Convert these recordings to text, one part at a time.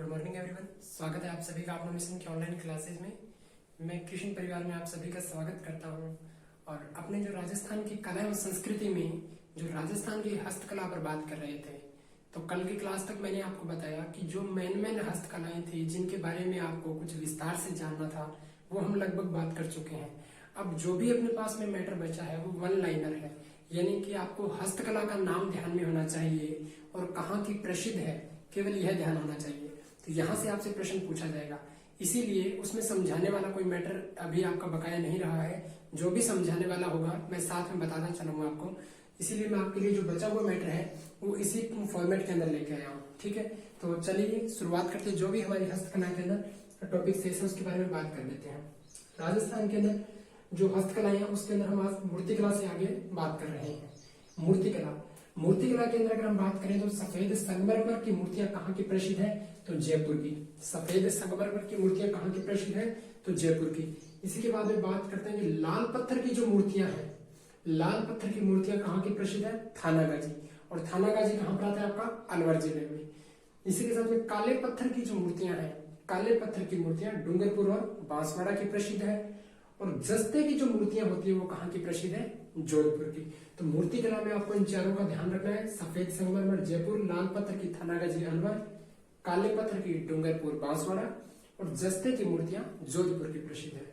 Good morning everyone. स्वागत है आप सभी का अपना मिशन की ऑनलाइन क्लासेज में। मैं कृष्ण परिवार में आप सभी का स्वागत करता हूं। और अपने जो राजस्थान की कला एवं संस्कृति में जो राजस्थान की हस्तकला पर बात कर रहे थे, तो कल की क्लास तक मैंने आपको बताया कि जो मेन हस्तकलाएं थी जिनके बारे में आपको कुछ विस्तार से जानना था, वो हम लगभग बात कर चुके हैं। अब जो भी अपने पास में मैटर बचा है वो वन लाइनर है, यानी कि आपको हस्तकला का नाम ध्यान में होना चाहिए और कहाँ की प्रसिद्ध है, केवल यह ध्यान होना चाहिए। तो यहाँ से आपसे प्रश्न पूछा जाएगा, इसीलिए उसमें समझाने वाला कोई मैटर अभी आपका बकाया नहीं रहा है। जो भी समझाने वाला होगा मैं साथ में बताना चलूंगा आपको। इसीलिए मैं आपके लिए जो बचा हुआ मैटर है वो इसी फॉर्मेट के अंदर लेके आया हूँ। ठीक है, तो चलिए शुरुआत करते हैं। जो भी हमारी हस्तकला के अंदर टॉपिक से उसके बारे में बात कर लेते हैं। राजस्थान के अंदर जो हस्तकलाएं हैं उसके अंदर हम आज मूर्तिकला से आगे बात कर रहे हैं। मूर्तिकला के अंदर अगर हम बात करें तो सफेद संगमरमर की मूर्तियां कहाँ की प्रसिद्ध है, तो जयपुर की। सफेद संगमरमर की मूर्तियां कहाँ की प्रसिद्ध है, तो जयपुर की। इसी के बाद में बात करते हैं कि लाल पत्थर की जो मूर्तियां हैं, लाल पत्थर की मूर्तियां कहाँ की प्रसिद्ध है, थानागाजी। और थानागाजी कहाँ पर आता है आपका, अलवर जिले में। इसी के साथ में काले पत्थर की जो मूर्तियां हैं, काले पत्थर की मूर्तियां डूंगरपुर और बांसवाड़ा की प्रसिद्ध है। और जस्ते की जो मूर्तियां होती है वो कहाँ की प्रसिद्ध है, जोधपुर की। तो मूर्तिकला में आपको इन चारों का ध्यान रखना है। सफेद संगमरमर जयपुर, लाल पत्थर की थानागाजी अलवर, काले पत्थर की डूंगरपुर बांसवाड़ा और जस्ते की मूर्तियां जोधपुर की प्रसिद्ध है।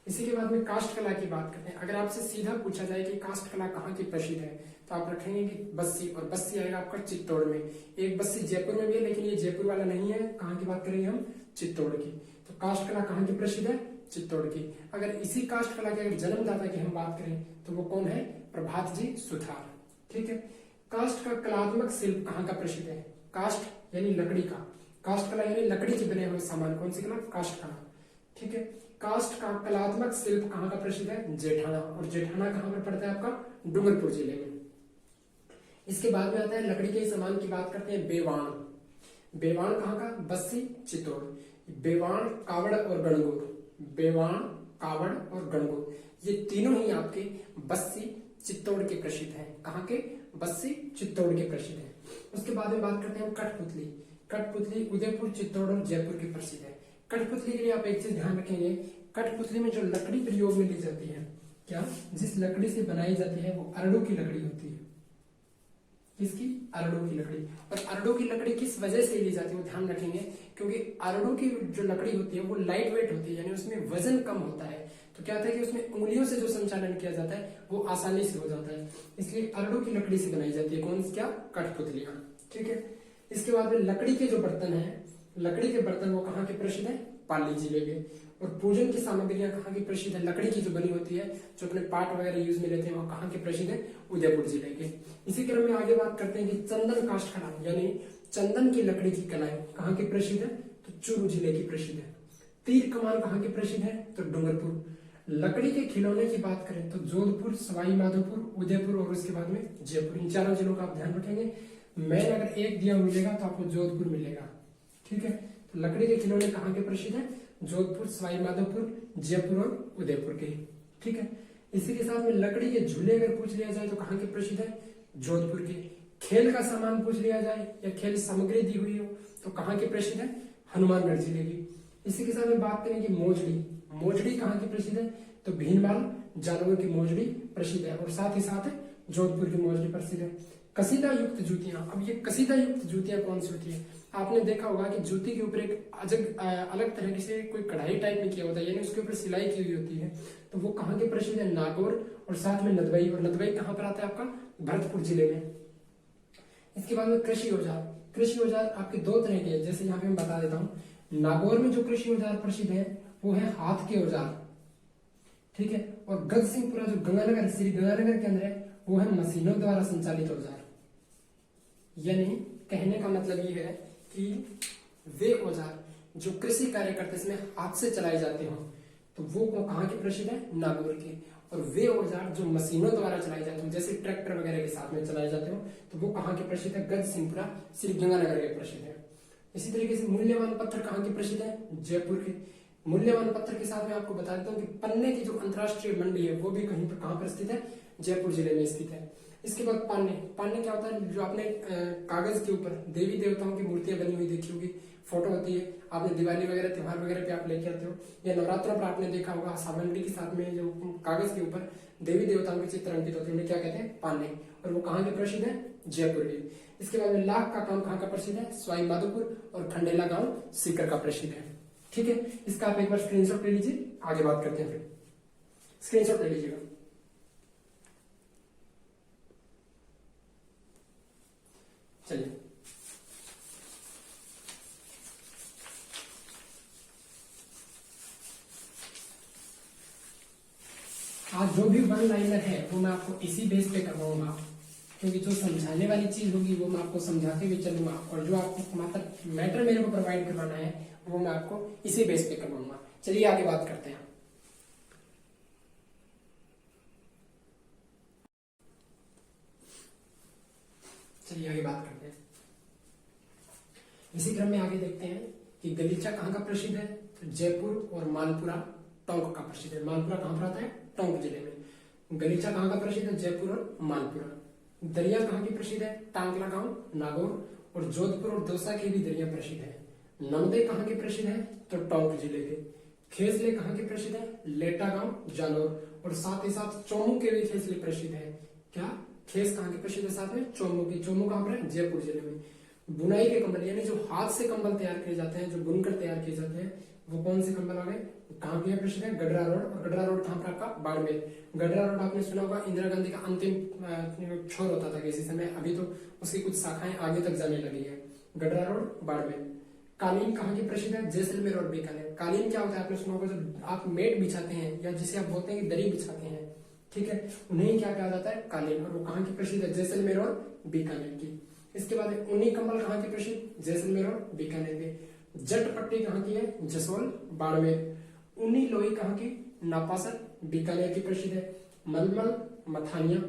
इसी के बाद में काष्ठ कला की बात करते हैं। अगर आपसे सीधा पूछा जाए कि काष्ठ कला कहाँ की प्रसिद्ध है, तो आप रखेंगे कि बस्सी, और बस्सी आएगा आपका चित्तौड़ में। एक बस्सी जयपुर में भी है, लेकिन ये जयपुर वाला नहीं है। कहाँ की बात करेंगे हम, चित्तौड़ की। तो काष्ठ कला कहाँ की प्रसिद्ध है, चित्तौड़ की। अगर इसी काष्ठ कला के अगर जन्मदाता की हम बात करें तो वो कौन है, प्रभात जी सुथार। ठीक है। काष्ठ का कलात्मक शिल्प कहाँ का प्रसिद्ध है, काष्ठ यानी लकड़ी का, काष्ठ कला यानी लकड़ी के बने हुए सामान, कौन सी कला, काष्ठ कला। ठीक है। काष्ठ का कलात्मक शिल्प कहाँ का प्रसिद्ध है, जेठाना। और जेठाना कहाँ पर पड़ता है आपका, डूंगरपुर जिले में। इसके बाद में आता है लकड़ी के सामान की बात करते हैं, बेवाण। बेवाण कहाँ का, बस्सी चित्तौड़। बेवाण, कावड़ और गणगौर, बेवाण, कावड़ और गणगौर, ये तीनों ही आपके बस्सी चित्तौड़ के प्रसिद्ध हैं। कहाँ के, बस्सी चित्तौड़ के प्रसिद्ध हैं। उसके बाद में बात करते हैं कठपुतली। कठपुतली उदयपुर, चित्तौड़ और जयपुर की प्रसिद्ध है। कठपुतली के लिए आप एक चीज ध्यान रखेंगे, कठपुतली में जो लकड़ी प्रयोग में ली जाती है, क्या, जिस लकड़ी से बनाई जाती है वो अरड़ू की लकड़ी होती है। किसकी, अरड़ू की लकड़ी। और अरड़ू की लकड़ी किस वजह से ली जाती है वो ध्यान रखेंगे, क्योंकि अरड़ू की जो लकड़ी होती है वो लाइट वेट होती है, यानी उसमें वजन कम होता है। तो क्या होता है कि उसमें उंगलियों से जो संचालन किया जाता है वो आसानी से हो जाता है, इसलिए अरड़ू की लकड़ी से बनाई जाती है। कौन, क्या, कठपुतलियां। ठीक है। इसके बाद में लकड़ी के जो बर्तन है, लकड़ी के बर्तन वो कहाँ के प्रसिद्ध है, पाली जिले के। और पूजन की सामग्रियां कहाँ की प्रसिद्ध है, लकड़ी की जो बनी होती है, जो अपने पाट वगैरह यूज में लेते हैं, वो कहाँ के प्रसिद्ध है, उदयपुर जिले के। इसी क्रम में आगे बात करते हैं कि चंदन काष्ठ कला, यानी चंदन की लकड़ी की कलाएं कहाँ की प्रसिद्ध है, तो चूरू जिले की प्रसिद्ध है। तीर कमान कहाँ की प्रसिद्ध है, तो डूंगरपुर। लकड़ी के खिलौने की बात करें तो जोधपुर, सवाई माधोपुर, उदयपुर और उसके बाद में जयपुर। इन चारों जिलों का आप ध्यान रखेंगे। मैन अगर एक दिया मिलेगा तो आपको जोधपुर मिलेगा। ठीक है। तो लकड़ी के खिलौने कहाँ के प्रसिद्ध है, जोधपुर, सवाई माधोपुर, जयपुर और उदयपुर के। ठीक है। इसी के साथ में लकड़ी के झूले अगर पूछ लिया जाए तो कहाँ के प्रसिद्ध है, जोधपुर के। खेल का सामान पूछ लिया जाए या खेल सामग्री दी हुई हो तो कहाँ की प्रसिद्ध है, हनुमानगढ़ जिले की। इसी के साथ में बात करें कि मोजड़ी, मोजड़ी कहाँ की प्रसिद्ध है, तो भीनमाल जानवर की मोजड़ी प्रसिद्ध है। और साथ ही साथ जोधपुर की मोजड़ी प्रसिद्ध है। कसीदा युक्त जूतियां। अब ये कसीदा युक्त जूतियां कौन सी होती है, आपने देखा होगा कि जूती के ऊपर एक अलग तरीके से कोई कढ़ाई टाइप में किया होता है, यानी उसके ऊपर सिलाई की हुई होती है। तो वो कहाँ के प्रसिद्ध है, नागौर और साथ में नदवई। और नदवई कहाँ पर आता है आपका, भरतपुर जिले में। इसके बाद में कृषि औजार। कृषि औजार आपके दो तरह के हैं, जैसे यहाँ पे मैं बता देता हूँ। नागौर में जो कृषि औजार प्रसिद्ध है वो है हाथ के औजार। ठीक है। और गजसिंहपुरा जो गंगानगर, श्री गंगानगर के अंदर है, वो है मशीनों द्वारा संचालित औजार। यानी कहने का मतलब ये है कि वे औजार जो कृषि कार्य करते इसमें हाथ से चलाए जाते हो तो वो कहाँ के प्रसिद्ध है, नागौर के। और वे औजार जो मशीनों द्वारा चलाए जाते हो, जैसे ट्रैक्टर वगैरह के साथ में चलाए जाते हो, तो वो कहाँ के प्रसिद्ध है, गजसिंहपुरा, श्री गंगानगर के प्रसिद्ध है। इसी तरीके से मूल्यवान पत्थर कहाँ के प्रसिद्ध है, जयपुर के। मूल्यवान पत्थर के साथ में आपको बता देता हूँ कि पन्ने की जो अंतरराष्ट्रीय मंडी है वो भी कहीं पर, कहाँ पर स्थित है, जयपुर जिले में स्थित है। इसके बाद पान्ने। पान्ने क्या होता है, जो आपने कागज के ऊपर देवी देवताओं की मूर्तियां बनी हुई देखी होगी, फोटो होती है, आपने दिवाली वगैरह त्योहार वगैरह पे आप लेके आते हो, या नवरात्रों पर आपने देखा होगा सावंतरी के साथ में जो कागज के ऊपर देवी देवताओं के चित्र अंकित होते हैं, उन्हें क्या कहते हैं, पान्ने। और वो कहाँ के प्रसिद्ध है, जयपुर के। इसके बाद में लाख का काम कहाँ का प्रसिद्ध है, सवाई माधोपुर और खंडेला गांव सीकर का प्रसिद्ध है। ठीक है, इसका आप एक बार स्क्रीनशॉट ले लीजिए, आगे बात करते हैं। फिर स्क्रीनशॉट ले लीजिएगा। चलिए, आज जो भी वन लाइनर है वो मैं आपको इसी बेस पे करवाऊंगा, क्योंकि जो समझाने वाली चीज होगी वो मैं आपको समझाते हुए चलूंगा, और जो आपको मतलब मैटर मेरे को प्रोवाइड करवाना है वो मैं आपको इसी बेस पे करवाऊंगा। चलिए आगे बात करते हैं। चलिए आगे बात करते हैं। इसी क्रम में आगे देखते हैं कि गलीचा कहाँ का प्रसिद्ध है, तो जयपुर और मालपुरा टोंक का प्रसिद्ध है। मालपुरा कहाँ पर आता है, टोंक जिले में। गलीचा कहाँ का प्रसिद्ध है, जयपुर और मालपुरा। दरिया कहाँ की प्रसिद्ध है, टांगला गांव नागौर, और जोधपुर और दौसा की भी दरिया प्रसिद्ध है। नमदे कहाँ की प्रसिद्ध है, तो टोंक जिले के। खेसले कहाँ की प्रसिद्ध है, लेटा गांव जालौर, और साथ ही साथ चोमू के भी खेसले प्रसिद्ध है। क्या, खेस कहाँ की प्रसिद्ध है, साथ में चोमू की। चोमू कहाँ पर है, जयपुर जिले में। बुनाई के कंबल, यानी जो हाथ से कंबल तैयार किए जाते हैं, जो बुनकर तैयार किए जाते हैं, वो कौन से कंबल आ गए, कहाँ के प्रसिद्ध है, गडरा रोड। और गडरा रोड कहाँ पर आपका, बाड़मेर। गडरा रोड आपने सुना होगा, इंदिरा गांधी का अंतिम छोर होता था किसी समय, अभी तो उसकी कुछ शाखाएं आगे तक जाने लगी है। गडरा रोड, बाड़मेर। कालीन कहाँ की प्रसिद्ध है, जैसलमेर और बीकानेर। कालीन क्या होता है, आपने सुना होगा, जब आप मेट बिछाते हैं या जिसे आप बोलते हैं कि दरी बिछाते हैं, ठीक है, उन्हें क्या कहा जाता है, कालीन। और वो कहाँ की प्रसिद्ध है, जैसलमेर और बीकानेर की। इसके बाद ऊनी कंबल कहाँ की प्रसिद्ध, जैसलमेर और बीकानेर के। जट पट्टी कहाँ की है, जसोल बाड़मेर। ऊनी लोई कहाँ की, नापासर बीकानेर की प्रसिद्ध है। मलमल मथानिया,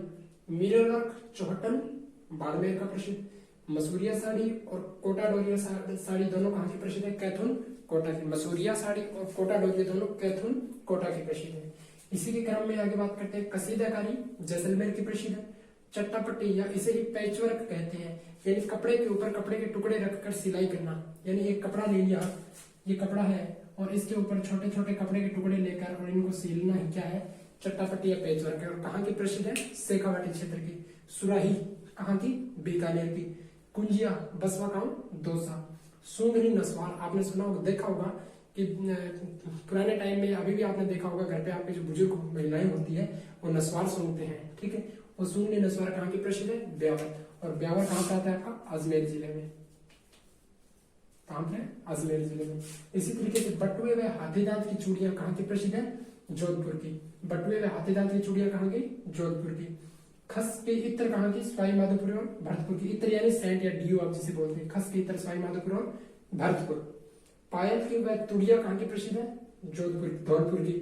मीरवर्क चौहटन बाड़मेर का प्रसिद्ध। मसूरिया साड़ी और कोटा डोरिया साड़ी दोनों कहाँ की प्रसिद्ध है, कैथुन कोटा की। मसूरिया साड़ी और कोटा डोरिया दोनों कैथुन कोटा की प्रसिद्ध है। इसी के क्रम में आगे बात करते हैं, कसीदाकारी जैसलमेर की प्रसिद्ध है। चट्टापट्टी या इसे ही पैचवर्क कहते हैं, यानी कपड़े के ऊपर कपड़े के टुकड़े रखकर सिलाई करना। यानी एक कपड़ा ले लिया, ये कपड़ा है, और इसके ऊपर छोटे छोटे कपड़े के टुकड़े लेकर और इनको सिलना ही क्या है, चट्टापट्टी या पैचवर्क है। और कहाँ की प्रसिद्ध है, शेखावाटी क्षेत्र की। सुराही कहाँ की, बीकानेर की। कुंजिया बसवा गांव दौसा। सूंघनी नसवार, आपने सुना होगा, देखा होगा कि पुराने टाइम में, अभी भी आपने देखा होगा, घर पे आपके जो बुजुर्ग महिलाएं होती है वो नसवार सूंघते हैं, ठीक है। वो सूंघनी नसवार कहाँ की प्रसिद्ध है, ब्यावर। और ब्यावर कहाँ पे आता है आपका, अजमेर जिले में। कहाँ पे, अजमेर जिले में। इसी तरीके से बटुए व हाथी दांत की चूड़ियां कहाँ की प्रसिद्ध है, जोधपुर की। बटुए व हाथी दांत की चूड़ियां कहाँ की, जोधपुर की। खस के इत्र कहाँ की, सवाई माधोपुर और भरतपुर की। इत्र यानी सेंट या डीओ आप जिसे बोलते हैं। खस के इत्र सवाई माधोपुर और भरतपुर। पायल की वह तुड़िया कहाँ की प्रसिद्ध है, जोधपुर धौलपुर की।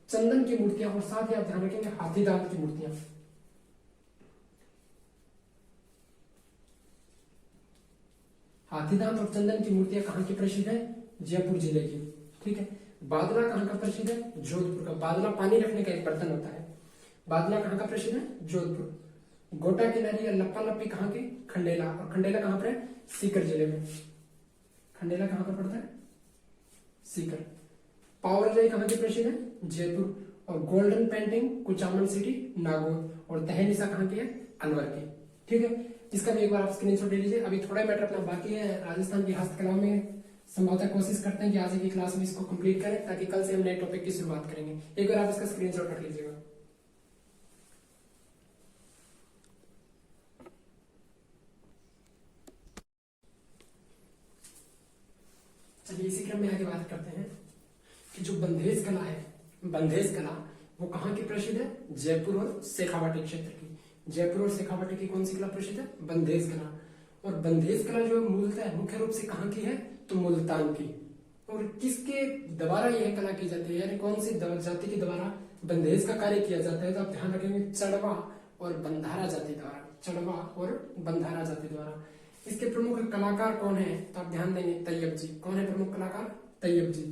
चंदन की मूर्तियां, और साथ ही आप ध्यान रखेंगे हाथी दांत की मूर्तियां। हाथी दांत और चंदन की मूर्तियां कहाँ की प्रसिद्ध है, जयपुर जिले की, ठीक है। बादला कहाँ का प्रसिद्ध है, जोधपुर का। बादला पानी रखने का एक बर्तन होता है। बादला कहाँ का प्रसिद्ध है, जोधपुर। गोटा किनारी या लप्पा लप्पी कहाँ की, खंडेला। और खंडेला कहाँ पर है, सीकर जिले में। खंडेला कहाँ पर पड़ता है, सीकर। पावर जाई कहाँ की प्रसिद्ध है, जयपुर। और golden painting Kuchaman city Nagaur. और तहनीसा कहाँ की है, अलवर की, ठीक है। इसका भी एक बार आप स्क्रीनशॉट ले लीजिए। अभी थोड़ा मैटर अपना बाकी है राजस्थान की हस्तकला में, संभवतः कोशिश करते हैं कि आज की क्लास में इसको कंप्लीट करें, ताकि कल से हम नए टॉपिक की शुरुआत करेंगे। एक बार आप इसका स्क्रीनशॉट रख लीजिएगा। चलिए इसी क्रम में आगे बात करते हैं कि जो बंधेज कला है, बंधेज कला वो कहाँ की प्रसिद्ध है, जयपुर और शेखावाटी क्षेत्र की। जयपुर और शेखावाटी की कौन सी कला प्रसिद्ध है, बंधेज कला। और बंधेज कला जो मूलतः मुख्य रूप से कहाँ की है, तो मुल्तान की। और किसके द्वारा यह कला की जाती है, यानी कौन सी जाति के द्वारा बंधेज का कार्य किया जाता है, तो आप ध्यान रखेंगे चड़वा और बंधारा जाति द्वारा। चड़वा और बंधारा जाति द्वारा। इसके प्रमुख कलाकार कौन है, तो आप ध्यान देंगे तैयब जी। कौन है प्रमुख कलाकार, तैयब जी।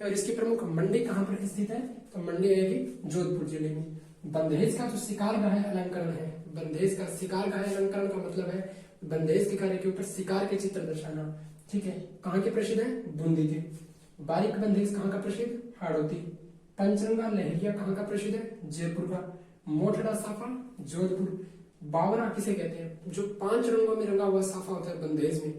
और इसकी प्रमुख मंडी कहाँ पर स्थित है, तो मंडी आएगी जोधपुर जिले में। बंदेज का जो शिकार ग्राह्य अलंकरण है, बंदेज का शिकार ग्राह्य अलंकरण का मतलब है बंदेज के कार्य के ऊपर शिकार के चित्र दर्शाना। ठीक है, कहाँ के प्रसिद्ध है? बूंदी के। बारीक बंदेज कहाँ का प्रसिद्ध? हाड़ौती। पंचरंगा लहरिया कहाँ का प्रसिद्ध है? जयपुर का। मोठड़ा साफा जोधपुर। बावरा किसे कहते हैं? जो 5 रंगों में रंगा हुआ साफा होता है बंदेज में,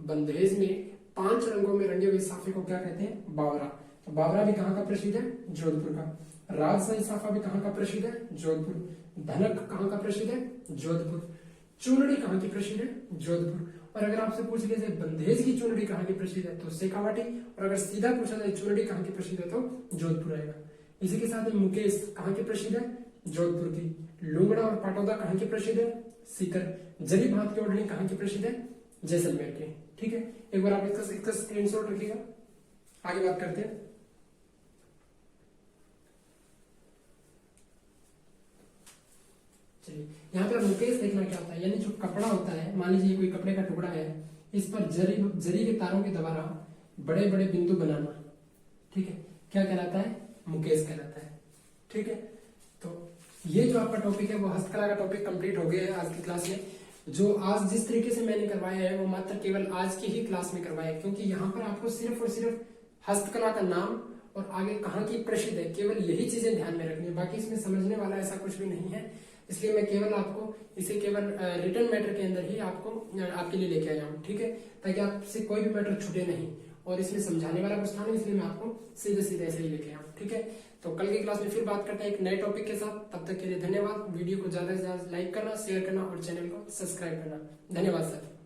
बंदेज में 5 रंगों में रंगे हुए साफे को क्या कहते हैं? बावरा। तो बावरा भी कहाँ का प्रसिद्ध है? जोधपुर का। राजशाही साफा भी कहाँ का प्रसिद्ध है? जोधपुर। धनक कहाँ का प्रसिद्ध है? जोधपुर। चूनड़ी कहाँ की प्रसिद्ध है? जोधपुर। और अगर आपसे पूछ लिया जाए बंदेज की चूनड़ी कहाँ की प्रसिद्ध है तो शेखावाटी, और अगर सीधा पूछा जाए चूनड़ी कहाँ की प्रसिद्ध है तो जोधपुर आएगा। इसी के साथ मुकेश कहाँ की प्रसिद्ध है? जोधपुर की। लुंगड़ा और पाटौदा कहाँ की प्रसिद्ध है? सीकर। जरी भात की ओढ़नी कहाँ की प्रसिद्ध है? जैसलमेर की। ठीक है, एक बार आप इसका स्क्रीनशॉट रखिएगा। आगे बात करते हैं। चलिए, यहाँ पर मुकेश देखना क्या होता है, यानी जो कपड़ा होता है, मान लीजिए कोई कपड़े का टुकड़ा है, इस पर जरी के तारों के द्वारा बड़े बड़े बिंदु बनाना। ठीक है, क्या कहलाता है? मुकेश कहलाता है। ठीक है, तो ये जो आपका टॉपिक है वो हस्तकला का टॉपिक कंप्लीट हो गया है आज की क्लास में। जो आज जिस तरीके से मैंने करवाया है वो मात्र केवल आज की ही क्लास में करवाया है, क्योंकि यहाँ पर आपको सिर्फ और सिर्फ हस्तकला का नाम और आगे कहाँ की प्रसिद्ध है, केवल यही चीजें ध्यान में रखनी है। बाकी इसमें समझने वाला ऐसा कुछ भी नहीं है, इसलिए मैं केवल आपको इसे केवल रिटर्न मैटर के अंदर ही आपको आपके लिए लेके आया हूँ। ठीक है, ताकि आपसे कोई भी मैटर छूटे नहीं, और इसमें समझाने वाला कुछ था नहीं, इसलिए मैं आपको सीधे सीधे ऐसे ही लेके आया हूँ। ठीक है, तो कल की क्लास में फिर बात करते हैं एक नए टॉपिक के साथ। तब तक के लिए धन्यवाद। वीडियो को ज्यादा से ज्यादा लाइक करना, शेयर करना और चैनल को सब्सक्राइब करना। धन्यवाद सर।